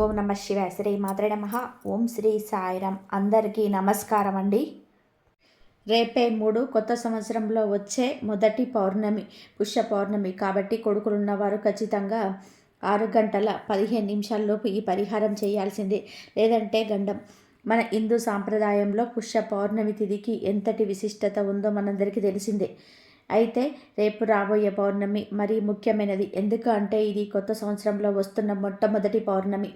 ఓం నమ శివాయ. శ్రీ మాత్రే నమః. ఓం శ్రీ సాయిరామ్. అందరికీ నమస్కారం అండి. రేపే 3 కొత్త సంవత్సరంలో వచ్చే మొదటి పౌర్ణమి, పుష్య పౌర్ణమి. కాబట్టి కొడుకులున్నవారు ఖచ్చితంగా 6 గంటల 15 నిమిషాల్లోపు ఈ పరిహారం చేయాల్సిందే, లేదంటే గండం. మన హిందూ సాంప్రదాయంలో పుష్య పౌర్ణమి తిథికి ఎంతటి విశిష్టత ఉందో మనందరికీ తెలిసిందే. అయితే రేపు రాబోయే పౌర్ణమి మరీ ముఖ్యమైనది. ఎందుకు అంటే ఇది కొత్త సంవత్సరంలో వస్తున్న మొట్టమొదటి పౌర్ణమి.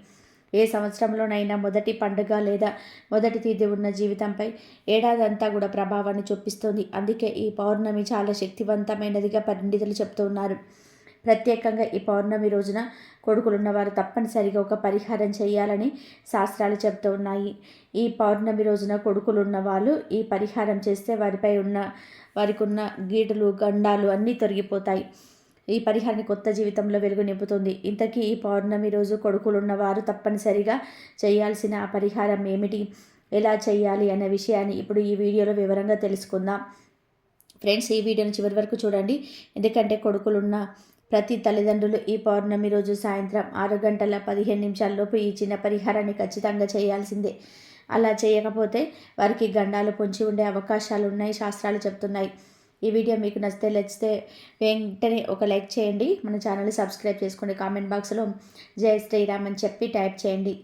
ఏ సంవత్సరంలోనైనా మొదటి పండుగ లేదా మొదటి తిథి ఉన్న జీవితంపై ఏడాదంతా కూడా ప్రభావాన్ని చూపిస్తుంది. అందుకే ఈ పౌర్ణమి చాలా శక్తివంతమైనదిగా పండితులు చెప్తూ ఉన్నారు. ప్రత్యేకంగా ఈ పౌర్ణమి రోజున కొడుకులున్నవారు తప్పనిసరిగా ఒక పరిహారం చేయాలని శాస్త్రాలు చెప్తూ ఉన్నాయి. ఈ పౌర్ణమి రోజున కొడుకులున్న వాళ్ళు ఈ పరిహారం చేస్తే వారికి ఉన్న గీటలు గండాలు అన్నీ తొలగిపోతాయి. ఈ పరిహారాన్ని కొత్త జీవితంలో వెలుగు నింపుతుంది. ఇంతకీ ఈ పౌర్ణమి రోజు కొడుకులున్నవారు తప్పనిసరిగా చేయాల్సిన ఆ పరిహారం ఏమిటి, ఎలా చేయాలి అనే విషయాన్ని ఇప్పుడు ఈ వీడియోలో వివరంగా తెలుసుకుందాం. ఫ్రెండ్స్, ఈ వీడియోని చివరి వరకు చూడండి. ఎందుకంటే కొడుకులున్న ప్రతి తల్లిదండ్రులు ఈ పౌర్ణమి రోజు సాయంత్రం 6 గంటల 15 నిమిషాల్లోపు ఈ చిన్న పరిహారాన్ని ఖచ్చితంగా చేయాల్సిందే. అలా చేయకపోతే వారికి గండాలు పొంచి ఉండే అవకాశాలు ఉన్నాయి, శాస్త్రాలు చెప్తున్నాయి. ఈ వీడియో మీకు నచ్చితే వెంటనే ఒక లైక్ చేయండి. మన ఛానల్ని సబ్స్క్రైబ్ చేసుకోండి. కామెంట్ బాక్స్లో జై శ్రీరామ్ అని చెప్పి టైప్ చేయండి.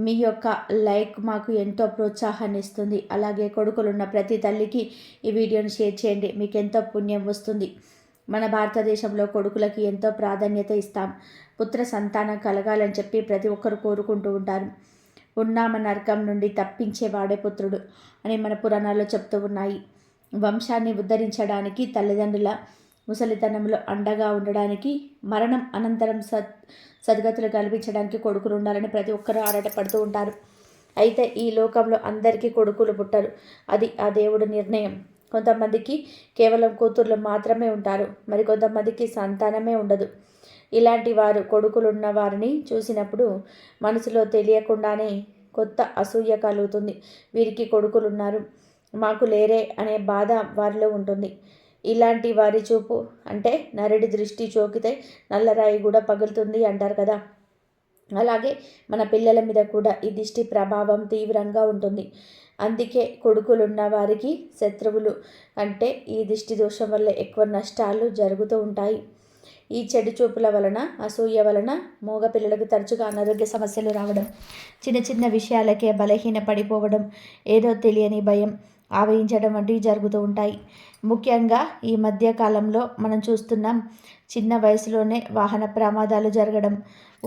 మీ యొక్క లైక్ మాకు ఎంతో ప్రోత్సాహాన్ని ఇస్తుంది. అలాగే కొడుకులున్న ప్రతి తల్లికి ఈ వీడియోని షేర్ చేయండి, మీకు ఎంతో పుణ్యం వస్తుంది. మన భారతదేశంలో కొడుకులకి ఎంతో ప్రాధాన్యత ఇస్తాం. పుత్ర సంతానం కలగాలని చెప్పి ప్రతి ఒక్కరు కోరుకుంటూ ఉంటారు. ఉన్నామ నరకం నుండి తప్పించేవాడే పుత్రుడు అని మన పురాణాల్లో చెప్తూ ఉన్నాయి. వంశాన్ని ఉద్ధరించడానికి, తల్లిదండ్రుల ముసలితనంలో అండగా ఉండడానికి, మరణం అనంతరం సద్గతులు కల్పించడానికి కొడుకులు ఉండాలని ప్రతి ఒక్కరూ ఆరాటపడుతూ ఉంటారు. అయితే ఈ లోకంలో అందరికీ కొడుకులు పుట్టరు. అది ఆ దేవుడి నిర్ణయం. కొంతమందికి కేవలం కూతుర్లు మాత్రమే ఉంటారు, మరి కొంతమందికి సంతానమే ఉండదు. ఇలాంటి వారు కొడుకులున్న వారిని చూసినప్పుడు మనసులో తెలియకుండానే కొత్త అసూయ కలుగుతుంది. వీరికి కొడుకులున్నారు, మాకు లేరే అనే బాధ వారిలో ఉంటుంది. ఇలాంటి వారి చూపు అంటే నరుడి దృష్టి చోకితే నల్లరాయి కూడా పగులుతుంది అంటారు కదా. అలాగే మన పిల్లల మీద కూడా ఈ దిష్టి ప్రభావం తీవ్రంగా ఉంటుంది. అందుకే కొడుకులున్న వారికి శత్రువులు అంటే ఈ దిష్టి దోషం వల్ల ఎక్కువ నష్టాలు జరుగుతూ ఉంటాయి. ఈ చెడు చూపుల వలన, అసూయ వలన మగ పిల్లలకు తరచుగా అనారోగ్య సమస్యలు రావడం, చిన్న చిన్న విషయాలకే బలహీన పడిపోవడం, ఏదో తెలియని భయం ఆవహించడం వంటివి జరుగుతూ ఉంటాయి. ముఖ్యంగా ఈ మధ్య కాలంలో మనం చూస్తున్నాం, చిన్న వయసులోనే వాహన ప్రమాదాలు జరగడం,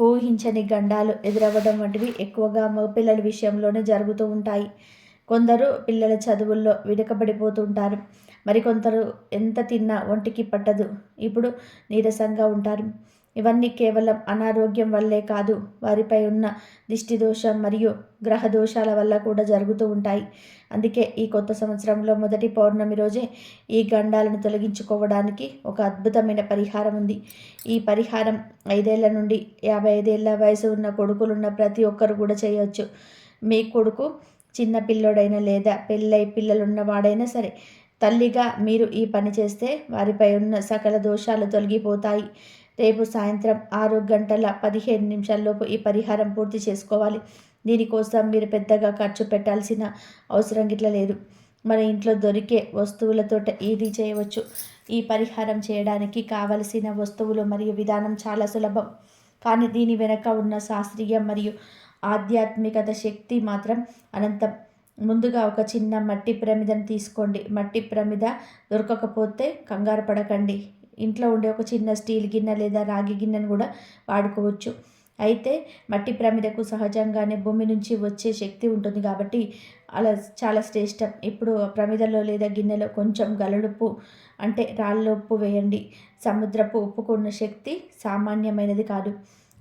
ఊహించని గండాలు ఎదురవ్వడం వంటివి ఎక్కువగా మగపిల్లల విషయంలోనే జరుగుతూ ఉంటాయి. కొందరు పిల్లల చదువుల్లో వెనుకబడిపోతుంటారు. మరికొందరు ఎంత తిన్నా ఒంటికి పట్టదు, ఇప్పుడు నీరసంగా ఉంటారు. ఇవన్నీ కేవలం అనారోగ్యం వల్లే కాదు, వారిపై ఉన్న దిష్టి దోషం మరియు గ్రహ దోషాల వల్ల కూడా జరుగుతూ ఉంటాయి. అందుకే ఈ కొత్త సంవత్సరంలో మొదటి పౌర్ణమి రోజే ఈ గండాలను తొలగించుకోవడానికి ఒక అద్భుతమైన పరిహారం ఉంది. ఈ పరిహారం 5 ఏళ్ల నుండి 55 ఏళ్ల వయసు ఉన్న కొడుకులున్న ప్రతి ఒక్కరు కూడా చేయవచ్చు. మీ కొడుకు చిన్న పిల్లోడైనా లేదా పెళ్ళై పిల్లలున్నవాడైనా సరే, తల్లిగా మీరు ఈ పని చేస్తే వారిపై ఉన్న సకల దోషాలు తొలగిపోతాయి. రేపు సాయంత్రం 6 గంటల 15 నిమిషాల్లోపు ఈ పరిహారం పూర్తి చేసుకోవాలి. దీనికోసం మీరు పెద్దగా ఖర్చు పెట్టాల్సిన అవసరం గిట్ల లేదు. మన ఇంట్లో దొరికే వస్తువులతో ఇది చేయవచ్చు. ఈ పరిహారం చేయడానికి కావలసిన వస్తువులు మరియు విధానం చాలా సులభం, కానీ దీని వెనక ఉన్న శాస్త్రీయం మరియు ఆధ్యాత్మికత శక్తి మాత్రం అనంతం. ముందుగా ఒక చిన్న మట్టి ప్రమిదను తీసుకోండి. మట్టి ప్రమిద దొరకకపోతే కంగారు పడకండి. ఇంట్లో ఉండే ఒక చిన్న స్టీల్ గిన్నె లేదా రాగి గిన్నెను కూడా వాడుకోవచ్చు. అయితే మట్టి ప్రమిదకు సహజంగానే భూమి నుంచి వచ్చే శక్తి ఉంటుంది కాబట్టి అలా చాలా శ్రేష్టం. ఇప్పుడు ప్రమిదలో లేదా గిన్నెలో కొంచెం గలడుప్పు అంటే రాళ్ళ ఉప్పు వేయండి. సముద్రపు ఉప్పుకు ఉన్న శక్తి సామాన్యమైనది కాదు.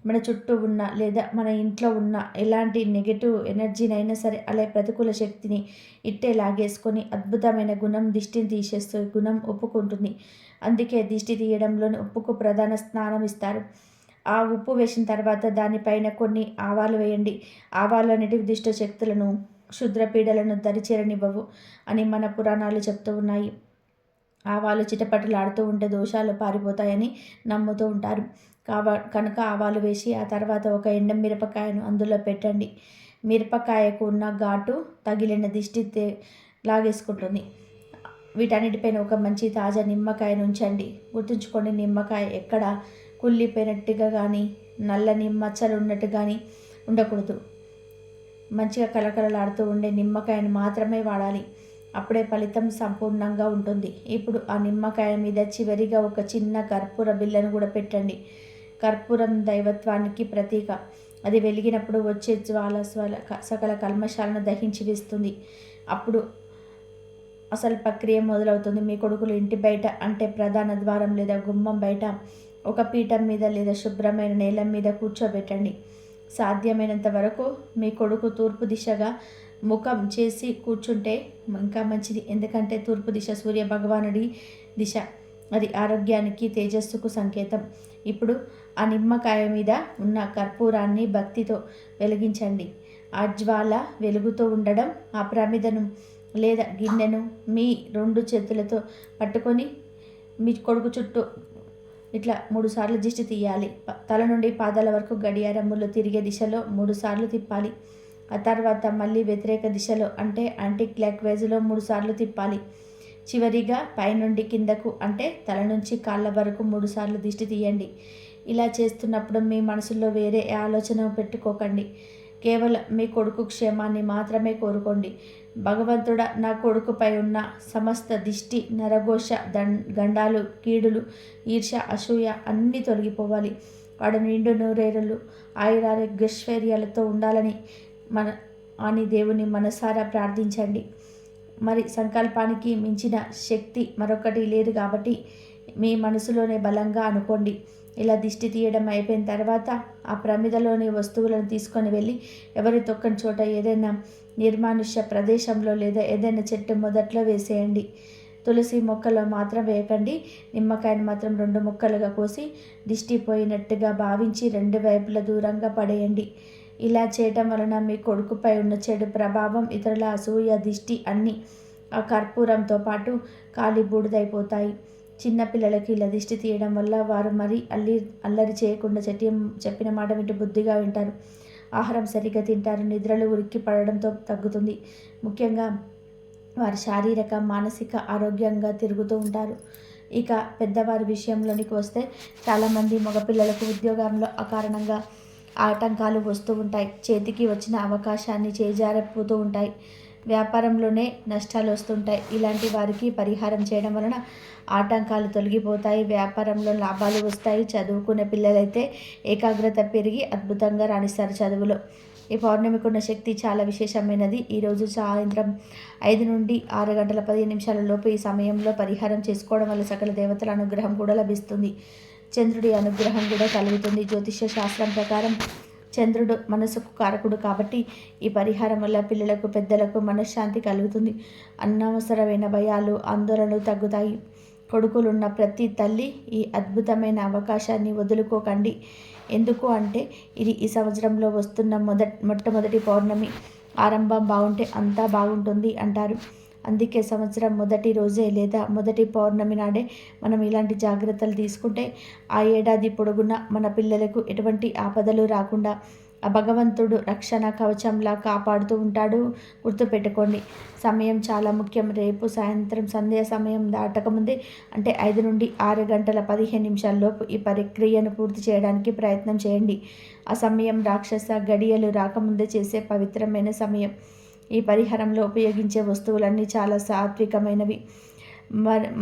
మన చుట్టూ ఉన్న లేదా మన ఇంట్లో ఉన్న ఎలాంటి నెగటివ్ ఎనర్జీనైనా సరే, అలా ప్రతికూల శక్తిని ఇట్టే లాగేసుకొని అద్భుతమైన గుణం, దిష్టిని తీసేస్తే గుణం ఉప్పుకుంటుంది. అందుకే దిష్టి తీయడంలోని ఉప్పుకు ప్రధాన స్థానం ఇస్తారు. ఆ ఉప్పు వేసిన తర్వాత దానిపైన కొన్ని ఆవాలు వేయండి. ఆవాలు అనేటివి దుష్ట శక్తులను, క్షుద్రపీడలను దరిచేరనివ్వవు అని మన పురాణాలు చెప్తూ ఉన్నాయి. ఆవాలు చిటపటలాడుతూ ఉంటే దోషాలు పారిపోతాయని నమ్ముతూ ఉంటారు. కనుక ఆవాలు వేసి ఆ తర్వాత ఒక ఎండు మిరపకాయను అందులో పెట్టండి. మిరపకాయకు ఉన్న ఘాటు తగిలిన దిష్టి లాగేసుకుంటుంది. వీటన్నిటిపైన ఒక మంచి తాజా నిమ్మకాయను ఉంచండి. గుర్తుంచుకోండి, నిమ్మకాయ ఎక్కడ కుళ్ళిపోయినట్టుగా కానీ నల్లని మచ్చలు ఉన్నట్టు కానీ ఉండకూడదు. మంచిగా కలకలలాడుతూ ఉండే నిమ్మకాయను మాత్రమే వాడాలి. అప్పుడే ఫలితం సంపూర్ణంగా ఉంటుంది. ఇప్పుడు ఆ నిమ్మకాయ మీద చివరిగా ఒక చిన్న కర్పూర బిళ్ళను కూడా పెట్టండి. కర్పూరం దైవత్వానికి ప్రతీక. అది వెలిగినప్పుడు వచ్చే జ్వాల సకల కల్మషాలను దహించి వేస్తుంది. అప్పుడు అసలు ప్రక్రియ మొదలవుతుంది. మీ కొడుకులు ఇంటి బయట, అంటే ప్రధాన ద్వారం లేదా గుమ్మం బయట ఒక పీఠం మీద లేదా శుభ్రమైన నేల మీద కూర్చోబెట్టండి. సాధ్యమైనంత వరకు మీ కొడుకు తూర్పు దిశగా ముఖం చేసి కూర్చుంటే ఇంకా మంచిది. ఎందుకంటే తూర్పు దిశ సూర్య భగవానుడి దిశ. అది ఆరోగ్యానికి, తేజస్సుకు సంకేతం. ఇప్పుడు ఆ నిమ్మకాయ మీద ఉన్న కర్పూరాన్ని భక్తితో వెలిగించండి. ఆ జ్వాల వెలుగుతూ ఉండడం, ఆ ప్రమిదను లేదా గిన్నెను మీ 2 చేతులతో పట్టుకొని మీ కొడుకు చుట్టూ ఇట్లా 3 సార్లు దిష్టి తీయాలి. తల నుండి పాదాల వరకు గడియారములు తిరిగే దిశలో 3 సార్లు తిప్పాలి. ఆ తర్వాత మళ్ళీ వ్యతిరేక దిశలో, అంటే యాంటీ క్లాక్ వైజ్లో 3 సార్లు తిప్పాలి. చివరిగా పైనుండి కిందకు, అంటే తల నుంచి కాళ్ళ వరకు 3 సార్లు దిష్టి తీయండి. ఇలా చేస్తున్నప్పుడు మీ మనసులో వేరే ఆలోచన పెట్టుకోకండి. కేవలం మీ కొడుకు క్షేమాన్ని మాత్రమే కోరుకోండి. భగవంతుడా, నా కొడుకుపై ఉన్న సమస్త దిష్టి, నరఘోష, గండాలు, కీడులు, ఈర్ష, అసూయ అన్నీ తొలగిపోవాలి. వాడు నిండు నూరేరులు ఆయురారోగ్యైశ్వర్యాలతో ఉండాలని అని దేవుని మనసారా ప్రార్థించండి. మరి సంకల్పానికి మించిన శక్తి మరొకటి లేదు కాబట్టి మీ మనసులోనే బలంగా అనుకోండి. ఇలా దిష్టి తీయడం అయిపోయిన తర్వాత ఆ ప్రమిదలోని వస్తువులను తీసుకొని వెళ్ళి ఎవరి తొక్కని చోట ఏదైనా నిర్మానుష్య ప్రదేశంలో లేదా ఏదైనా చెట్టు మొదట్లో వేసేయండి. తులసి మొక్కలో మాత్రం వేయకండి. నిమ్మకాయను మాత్రం 2 ముక్కలుగా కోసి దిష్టి పోయినట్టుగా భావించి 2 వైపుల దూరంగా పడేయండి. ఇలా చేయటం వలన మీ కొడుకుపై ఉన్న చెడు ప్రభావం, ఇతరుల అసూయ, దిష్టి అన్నీ ఆ కర్పూరంతో పాటు కాలి బూడిదైపోతాయి. చిన్నపిల్లలకి ఇలా దిష్టి తీయడం వల్ల వారు మరీ అల్లరి చేయకుండా చెప్పిన మాట వింటూ బుద్ధిగా వింటారు. ఆహారం సరిగ్గా తింటారు. నిద్రలు ఉరికి పడడంతో తగ్గుతుంది. ముఖ్యంగా వారి శారీరక, మానసిక ఆరోగ్యంగా తిరుగుతూ ఉంటారు. ఇక పెద్దవారి విషయంలోనికి వస్తే చాలామంది మగపిల్లలకు ఉద్యోగంలో అకారణంగా ఆటంకాలు వస్తూ ఉంటాయి. చేతికి వచ్చిన అవకాశాన్ని చేజారిపోతూ ఉంటాయి. వ్యాపారంలోనే నష్టాలు వస్తుంటాయి. ఇలాంటి వారికి పరిహారం చేయడం వలన ఆటంకాలు తొలగిపోతాయి. వ్యాపారంలో లాభాలు వస్తాయి. చదువుకునే పిల్లలైతే ఏకాగ్రత పెరిగి అద్భుతంగా రాణిస్తారు చదువులో. ఈ పౌర్ణమికి ఉన్న శక్తి చాలా విశేషమైనది. ఈరోజు సాయంత్రం 5 నుండి 6 గంటల 15 నిమిషాల లోపు ఈ సమయంలో పరిహారం చేసుకోవడం వల్ల సకల దేవతల అనుగ్రహం కూడా లభిస్తుంది. చంద్రుడి అనుగ్రహం కూడా కలుగుతుంది. జ్యోతిష్య శాస్త్రం ప్రకారం చంద్రుడు మనసుకు కారకుడు కాబట్టి ఈ పరిహారం వల్ల పిల్లలకు, పెద్దలకు మనశ్శాంతి కలుగుతుంది. అనవసరమైన భయాలు, ఆందోళనలు తగ్గుతాయి. కొడుకులున్న ప్రతి తల్లి ఈ అద్భుతమైన అవకాశాన్ని వదులుకోకండి. ఎందుకు అంటే ఇది ఈ సంవత్సరంలో వస్తున్న మొట్టమొదటి పౌర్ణమి. ఆరంభం బాగుంటే అంతా బాగుంటుంది అంటారు. అందుకే సంవత్సరం మొదటి రోజే లేదా మొదటి పౌర్ణమి నాడే మనం ఇలాంటి జాగ్రత్తలు తీసుకుంటే ఆ ఏడాది పొడుగునా మన పిల్లలకు ఎటువంటి ఆపదలు రాకుండా ఆ భగవంతుడు రక్షణ కవచంలా కాపాడుతూ ఉంటాడు. గుర్తుపెట్టుకోండి, సమయం చాలా ముఖ్యం. రేపు సాయంత్రం సంధ్యా సమయం దాటకముందే, అంటే 5 నుండి 6 గంటల 15 నిమిషాల లోపు ఈ ప్రక్రియను పూర్తి చేయడానికి ప్రయత్నం చేయండి. ఆ సమయం రాక్షస గడియలు రాకముందే చేసే పవిత్రమైన సమయం. ఈ పరిహారంలో ఉపయోగించే వస్తువులన్నీ చాలా సాత్వికమైనవి.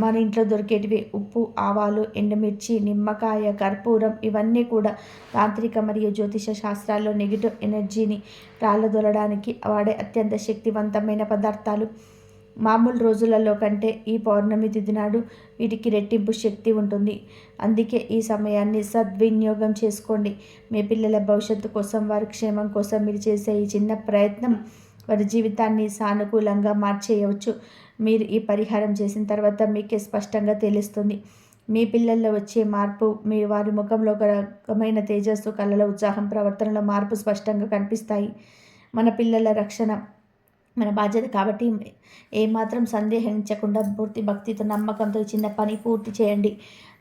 మన ఇంట్లో దొరికేటివి ఉప్పు, ఆవాలు, ఎండుమిర్చి, నిమ్మకాయ, కర్పూరం ఇవన్నీ కూడా తాంత్రిక మరియు జ్యోతిష శాస్త్రాల్లో నెగిటివ్ ఎనర్జీని రాళ్ళదొలడానికి వాడే అత్యంత శక్తివంతమైన పదార్థాలు. మామూలు రోజులలో కంటే ఈ పౌర్ణమి తిథి నాడు వీటికి రెట్టింపు శక్తి ఉంటుంది. అందుకే ఈ సమయాన్ని సద్వినియోగం చేసుకోండి. మీ పిల్లల భవిష్యత్తు కోసం, వారి క్షేమం కోసం మీరు చేసే ఈ చిన్న ప్రయత్నం వారి జీవితాన్ని సానుకూలంగా మార్చేయవచ్చు. మీరు ఈ పరిహారం చేసిన తర్వాత మీకే స్పష్టంగా తెలుస్తుంది. మీ పిల్లల్లో వచ్చే మార్పు, మీ వారి ముఖంలో ఒక రకమైన తేజస్సు, కళ్ళలో ఉత్సాహం, ప్రవర్తనలో మార్పు స్పష్టంగా కనిపిస్తాయి. మన పిల్లల రక్షణ మన బాధ్యత కాబట్టి ఏమాత్రం సందేహించకుండా పూర్తి భక్తితో నమ్మకంతో చిన్న పని పూర్తి చేయండి.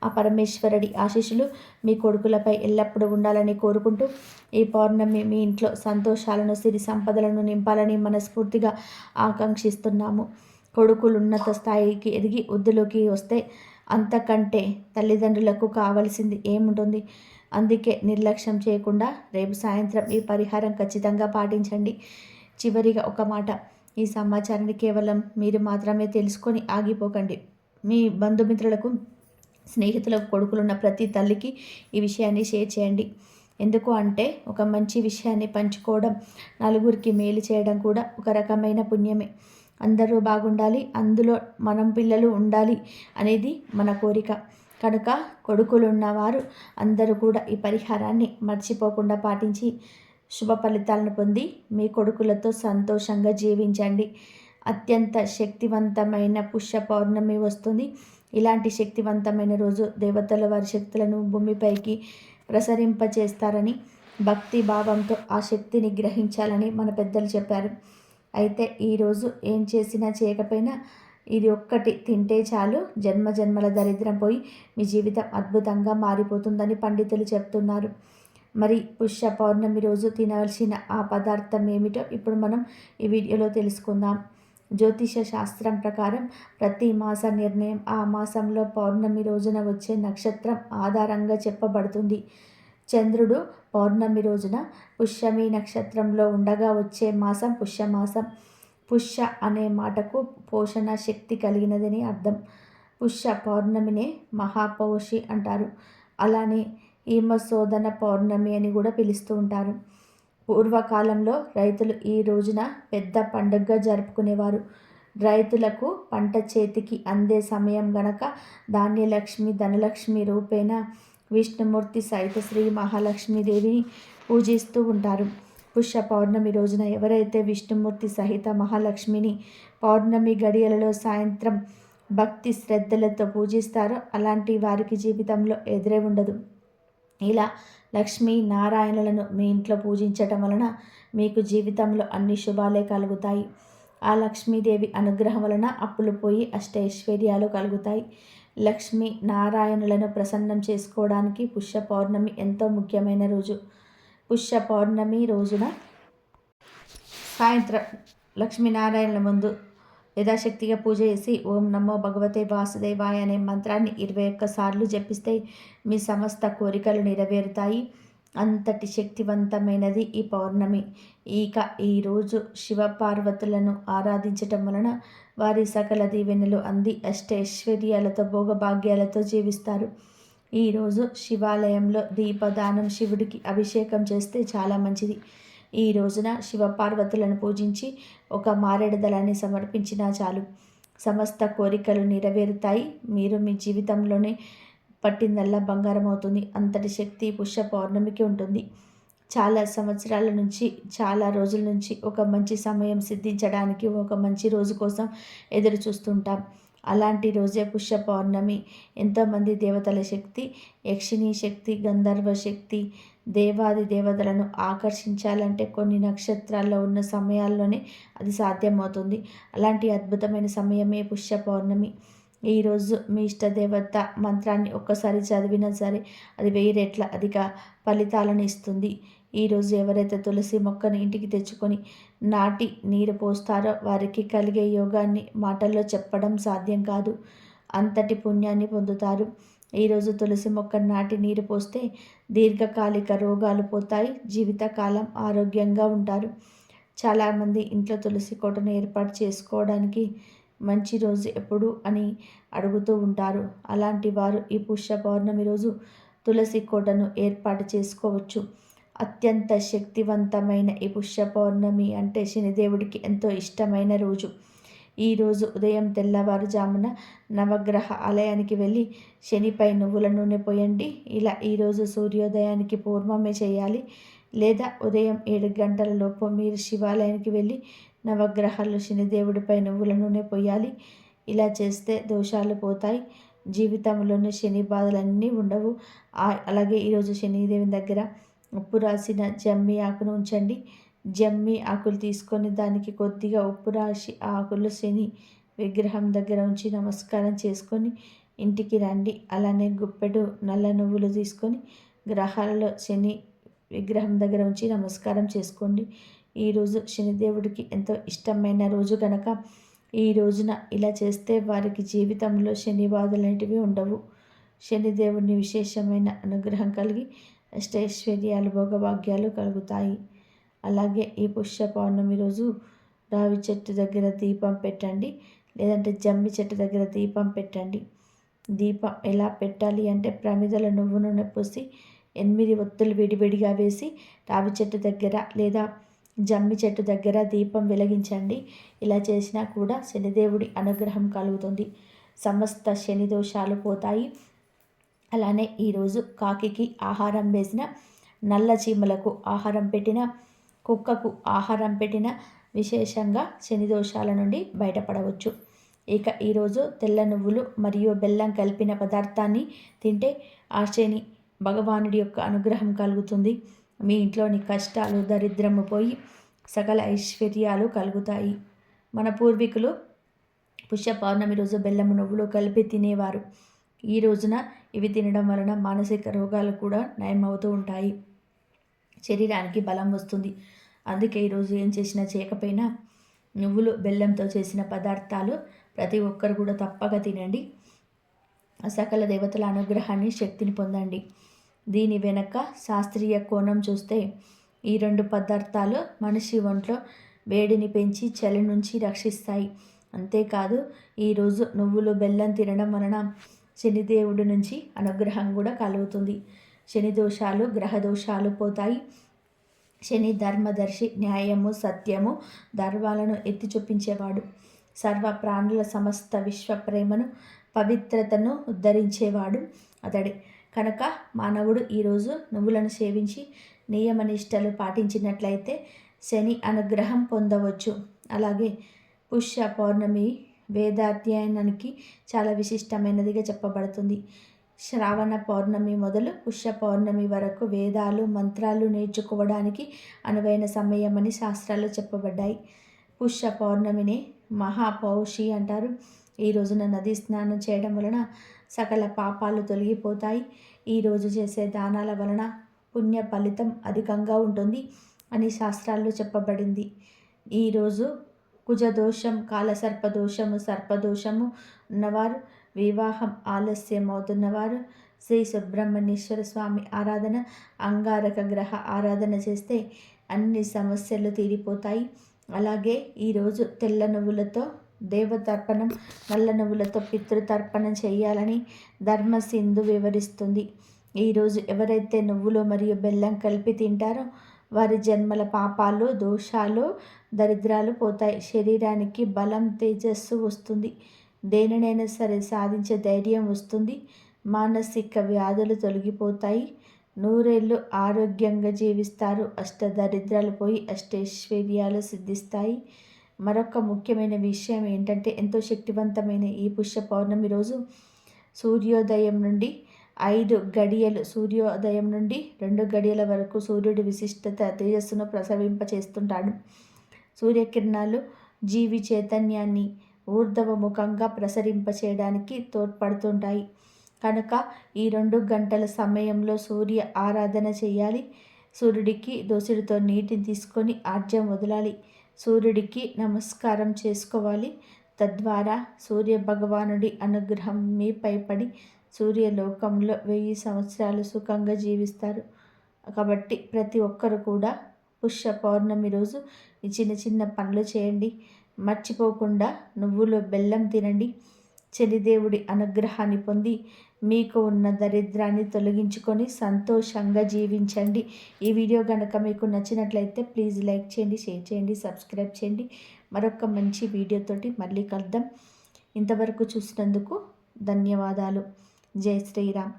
ఆ పరమేశ్వరుడి ఆశీస్సులు మీ కొడుకులపై ఎల్లప్పుడూ ఉండాలని కోరుకుంటూ ఈ పౌర్ణమి మీ ఇంట్లో సంతోషాలను సిరి సంపదలను నింపాలని మనస్ఫూర్తిగా ఆకాంక్షిస్తున్నాము. కొడుకులు ఉన్నత స్థాయికి ఎదిగి వృద్ధిలోకి వస్తే అంతకంటే తల్లిదండ్రులకు కావలసింది ఏముంటుంది? అందుకే నిర్లక్ష్యం చేయకుండా రేపు సాయంత్రం ఈ పరిహారం ఖచ్చితంగా పాటించండి. చివరిగా ఒక మాట, ఈ సమాచారాన్ని కేవలం మీరు మాత్రమే తెలుసుకొని ఆగిపోకండి. మీ బంధుమిత్రులకు, స్నేహితులకు కొడుకులున్న ప్రతి తల్లికి ఈ విషయాన్ని షేర్ చేయండి. ఎందుకు అంటే ఒక మంచి విషయాన్ని పంచుకోవడం, నలుగురికి మేలు చేయడం కూడా ఒక రకమైన పుణ్యమే. అందరూ బాగుండాలి, అందులో మనం పిల్లలు ఉండాలి అనేది మన కోరిక. కనుక కొడుకులున్నవారు అందరూ కూడా ఈ పరిహారాన్ని మర్చిపోకుండా పాటించి శుభ ఫలితాలను పొంది మీ కొడుకులతో సంతోషంగా జీవించండి. అత్యంత శక్తివంతమైన పుష్య పౌర్ణమి వస్తుంది. ఇలాంటి శక్తివంతమైన రోజు దేవతల వారి శక్తులను భూమిపైకి ప్రసరింపచేస్తారని, భక్తి భావంతో ఆ శక్తిని గ్రహించాలని మన పెద్దలు చెప్పారు. అయితే ఈరోజు ఏం చేసినా చేయకపోయినా ఇది ఒక్కటి తింటే చాలు, జన్మ జన్మల దరిద్రం పోయి మీ జీవితం అద్భుతంగా మారిపోతుందని పండితులు చెప్తున్నారు. మరి పుష్య పౌర్ణమి రోజు తినవలసిన ఆ పదార్థం ఏమిటో ఇప్పుడు మనం ఈ వీడియోలో తెలుసుకుందాం. జ్యోతిష శాస్త్రం ప్రకారం ప్రతి మాస నిర్ణయం ఆ మాసంలో పౌర్ణమి రోజున వచ్చే నక్షత్రం ఆధారంగా చెప్పబడుతుంది. చంద్రుడు పౌర్ణమి రోజున పుష్యమి నక్షత్రంలో ఉండగా వచ్చే మాసం పుష్యమాసం. పుష్య అనే మాటకు పోషణ శక్తి కలిగినదని అర్థం. పుష్య పౌర్ణమినే మహాపౌషి అంటారు. అలానే ఈమశోధన పౌర్ణమి అని కూడా పిలుస్తూ ఉంటారు. పూర్వకాలంలో రైతులు ఈ రోజున పెద్ద పండుగగా జరుపుకునేవారు. రైతులకు పంట చేతికి అందే సమయం గనక ధాన్యలక్ష్మి, ధనలక్ష్మి రూపేణ విష్ణుమూర్తి సహిత శ్రీ మహాలక్ష్మీదేవిని పూజిస్తూ ఉంటారు. పుష్య పౌర్ణమి రోజున ఎవరైతే విష్ణుమూర్తి సహిత మహాలక్ష్మిని పౌర్ణమి గడియలలో సాయంత్రం భక్తి శ్రద్ధలతో పూజిస్తారో అలాంటి వారికి జీవితంలో ఎదురే ఉండదు. ఇలా లక్ష్మీ నారాయణులను మీ ఇంట్లో పూజించటం వలన మీకు జీవితంలో అన్ని శుభాలే కలుగుతాయి. ఆ లక్ష్మీదేవి అనుగ్రహం వలన అప్పులు పోయి అష్టైశ్వర్యాలు కలుగుతాయి. లక్ష్మీ నారాయణులను ప్రసన్నం చేసుకోవడానికి పుష్య పౌర్ణమి ఎంతో ముఖ్యమైన రోజు. పుష్య పౌర్ణమి రోజున సాయంత్రం లక్ష్మీనారాయణుల ముందు యథాశక్తిగా పూజ చేసి ఓం నమో భగవతే వాసుదేవాయ అనే మంత్రాన్ని 21 సార్లు జపిస్తే మీ సమస్త కోరికలు నెరవేరుతాయి. అంతటి శక్తివంతమైనది ఈ పౌర్ణమి. ఇక ఈరోజు శివపార్వతులను ఆరాధించటం వలన వారి సకల దీవెనలు అంది అష్టైశ్వర్యాలతో భోగభాగ్యాలతో జీవిస్తారు. ఈరోజు శివాలయంలో దీపదానం, శివుడికి అభిషేకం చేస్తే చాలా మంచిది. ఈ రోజున శివపార్వతులను పూజించి ఒక మారేడు దళాన్ని సమర్పించినా చాలు, సమస్త కోరికలు నెరవేరుతాయి. మీరు మీ జీవితంలోనే పట్టిందల్లా బంగారం అవుతుంది. అంతటి శక్తి పుష్య పౌర్ణమికి ఉంటుంది. చాలా సంవత్సరాల నుంచి, చాలా రోజుల నుంచి ఒక మంచి సమయం సిద్ధించడానికి, ఒక మంచి రోజు కోసం ఎదురు చూస్తుంటాం. అలాంటి రోజే పుష్య పౌర్ణమి. ఎంతోమంది దేవతల శక్తి, యక్షిణీ శక్తి, గంధర్వ శక్తి, దేవాది దేవతలను ఆకర్షించాలంటే కొన్ని నక్షత్రాల్లో ఉన్న సమయాల్లోనే అది సాధ్యమవుతుంది. అలాంటి అద్భుతమైన సమయమే పుష్య పౌర్ణమి. ఈరోజు మీ ఇష్టదేవత మంత్రాన్ని ఒక్కసారి చదివినా సరే అది 1000 రెట్ల అధిక ఫలితాలను ఇస్తుంది. ఈరోజు ఎవరైతే తులసి మొక్కను ఇంటికి తెచ్చుకొని నాటి నీరు పోస్తారో వారికి కలిగే యోగాన్ని మాటల్లో చెప్పడం సాధ్యం కాదు. అంతటి పుణ్యాన్ని పొందుతారు. ఈరోజు తులసి మొక్క నాటి నీరు పోస్తే దీర్ఘకాలిక రోగాలు పోతాయి, జీవితకాలం ఆరోగ్యంగా ఉంటారు. చాలామంది ఇంట్లో తులసి కోటను ఏర్పాటు చేసుకోవడానికి మంచి రోజు ఎప్పుడు అని అడుగుతూ ఉంటారు. అలాంటి వారు ఈ పుష్య పౌర్ణమి రోజు తులసి కోటను ఏర్పాటు చేసుకోవచ్చు. అత్యంత శక్తివంతమైన ఈ పుష్య పౌర్ణమి అంటే శనిదేవుడికి ఎంతో ఇష్టమైన రోజు. ఈరోజు ఉదయం తెల్లవారుజామున నవగ్రహ ఆలయానికి వెళ్ళి శనిపై నువ్వుల నూనె పోయండి. ఇలా ఈరోజు సూర్యోదయానికి పూర్వమే చేయాలి. లేదా ఉదయం 7 గంటల లోపు మీరు శివాలయానికి వెళ్ళి నవగ్రహాలు శనిదేవుడిపై నువ్వుల నూనె పోయాలి. ఇలా చేస్తే దోషాలు పోతాయి, జీవితంలోని శని బాధలన్నీ ఉండవు. అలాగే ఈరోజు శనిదేవుని దగ్గర ఉప్పు రాసిన జమ్మి ఆకును ఉంచండి. జమ్మి ఆకులు తీసుకొని దానికి కొద్దిగా ఉప్పు రాసి ఆ ఆకులు శని విగ్రహం దగ్గర ఉంచి నమస్కారం చేసుకొని ఇంటికి రండి. అలానే గుప్పెడు నల్ల నువ్వులు తీసుకొని గ్రహాలలో శని విగ్రహం దగ్గర ఉంచి నమస్కారం చేసుకోండి. ఈరోజు శనిదేవుడికి ఎంతో ఇష్టమైన రోజు కనుక ఈ రోజున ఇలా చేస్తే వారికి జీవితంలో శని బాధలు అనేటివి ఉండవు. శనిదేవుని విశేషమైన అనుగ్రహం కలిగి అష్టైశ్వర్యాలు భోగభాగ్యాలు కలుగుతాయి. అలాగే ఈ పుష్య పౌర్ణమి రోజు రావి చెట్టు దగ్గర దీపం పెట్టండి, లేదంటే జమ్మి చెట్టు దగ్గర దీపం పెట్టండి. దీపం ఎలా పెట్టాలి అంటే ప్రమిదల నువ్వు నూనె పోసి 8 ఒత్తులు విడివిడిగా వేసి రావి చెట్టు దగ్గర లేదా జమ్మి చెట్టు దగ్గర దీపం వెలిగించండి. ఇలా చేసినా కూడా శనిదేవుడి అనుగ్రహం కలుగుతుంది, సమస్త శని దోషాలు పోతాయి. అలానే ఈరోజు కాకికి ఆహారం వేసిన, నల్ల చీమలకు ఆహారం పెట్టిన, కుక్కకు ఆహారం పెట్టిన విశేషంగా శని దోషాల నుండి బయటపడవచ్చు. ఇక ఈరోజు తెల్ల నువ్వులు మరియు బెల్లం కలిపిన పదార్థాన్ని తింటే ఆ శని భగవానుడి యొక్క అనుగ్రహం కలుగుతుంది. మీ ఇంట్లోని కష్టాలు దరిద్రము పోయి సకల ఐశ్వర్యాలు కలుగుతాయి. మన పూర్వీకులు పుష్య పౌర్ణమి రోజు బెల్లము నువ్వులు కలిపి తినేవారు. ఈ రోజున ఇవి తినడం వలన మానసిక రోగాలు కూడా నయమవుతూ ఉంటాయి, శరీరానికి బలం వస్తుంది. అందుకే ఈరోజు ఏం చేసినా చేయకపోయినా నువ్వులు బెల్లంతో చేసిన పదార్థాలు ప్రతి ఒక్కరు కూడా తప్పక తినండి. సకల దేవతల అనుగ్రహాన్ని శక్తిని పొందండి. దీని వెనక శాస్త్రీయ కోణం చూస్తే ఈ 2 పదార్థాలు మనిషి ఒంట్లో వేడిని పెంచి చలి నుంచి రక్షిస్తాయి. అంతేకాదు ఈరోజు నువ్వులు బెల్లం తినడం వలన శనిదేవుడి నుంచి అనుగ్రహం కూడా కలుగుతుంది. శని దోషాలు గ్రహ దోషాలు పోతాయి. శని ధర్మదర్శి, న్యాయము సత్యము ధర్మాలను ఎత్తి చూపించేవాడు. సర్వ ప్రాణుల సమస్త విశ్వ ప్రేమను పవిత్రతను ఉద్ధరించేవాడు అతడే. కనుక మానవుడు ఈరోజు నువ్వులను సేవించి నియమనిష్టలు పాటించినట్లయితే శని అనుగ్రహం పొందవచ్చు. అలాగే పుష్య పౌర్ణమి వేదాధ్యయనానికి చాలా విశిష్టమైనదిగా చెప్పబడుతుంది. శ్రావణ పౌర్ణమి మొదలు పుష్య పౌర్ణమి వరకు వేదాలు మంత్రాలు నేర్చుకోవడానికి అనువైన సమయమని శాస్త్రాలు చెప్పబడ్డాయి. పుష్య పౌర్ణమిని మహాపౌషి అంటారు. ఈ రోజున నది స్నానం చేయడం వలన సకల పాపాలు తొలగిపోతాయి. ఈరోజు చేసే దానాల వలన పుణ్య ఫలితం అధికంగా ఉంటుంది అని శాస్త్రాల్లో చెప్పబడింది. ఈరోజు కుజదోషం, కాలసర్పదోషము, సర్పదోషము ఉన్నవారు, వివాహం ఆలస్యం అవుతున్నవారు శ్రీ సుబ్రహ్మణ్యేశ్వర స్వామి ఆరాధన, అంగారక గ్రహ ఆరాధన చేస్తే అన్ని సమస్యలు తీరిపోతాయి. అలాగే ఈరోజు తెల్ల నువ్వులతో దేవతర్పణం, నల్ల నువ్వులతో పితృతర్పణం చేయాలని ధర్మసింధు వివరిస్తుంది. ఈరోజు ఎవరైతే నువ్వులు మరియు బెల్లం కలిపి తింటారో వారి జన్మల పాపాలు, దోషాలు, దరిద్రాలు పోతాయి. శరీరానికి బలం, తేజస్సు వస్తుంది. దేనినైనా సరే సాధించే ధైర్యం వస్తుంది. మానసిక వ్యాధులు తొలగిపోతాయి. 100 ఏళ్ళు ఆరోగ్యంగా జీవిస్తారు. దరిద్రాలు పోయి అష్టైశ్వర్యాలు సిద్ధిస్తాయి. మరొక ముఖ్యమైన విషయం ఏంటంటే ఎంతో శక్తివంతమైన ఈ పుష్య పౌర్ణమి రోజు సూర్యోదయం నుండి 5 గడియలు, సూర్యోదయం నుండి 2 గడియల వరకు సూర్యుడి విశిష్టత తేజస్సును ప్రసవింపచేస్తుంటాడు. సూర్యకిరణాలు జీవి చైతన్యాన్ని ఊర్ధ్వముఖంగా ప్రసరింపచేయడానికి తోడ్పడుతుంటాయి. కనుక ఈ 2 గంటల సమయంలో సూర్య ఆరాధన చేయాలి. సూర్యుడికి దోసిడితో నీటిని తీసుకొని ఆర్జం వదలాలి. సూర్యుడికి నమస్కారం చేసుకోవాలి. తద్వారా సూర్య భగవానుడి అనుగ్రహం మీపై పడి సూర్యలోకంలో 1000 సంవత్సరాలు సుఖంగా జీవిస్తారు. కాబట్టి ప్రతి ఒక్కరు కూడా పుష్య పౌర్ణమి రోజు ఈ చిన్న చిన్న పనులు చేయండి. మర్చిపోకుండా నువ్వులు బెల్లం తినండి. శనిదేవుడి అనుగ్రహాన్ని పొంది మీకు ఉన్న దరిద్రాన్ని తొలగించుకొని సంతోషంగా జీవించండి. ఈ వీడియో కనుక మీకు నచ్చినట్లయితే ప్లీజ్ లైక్ చేయండి, షేర్ చేయండి, సబ్స్క్రైబ్ చేయండి. మరొక మంచి వీడియోతోటి మళ్ళీ కలుద్దాం. ఇంతవరకు చూసినందుకు ధన్యవాదాలు. జై శ్రీరామ్.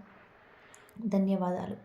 ధన్యవాదాలు.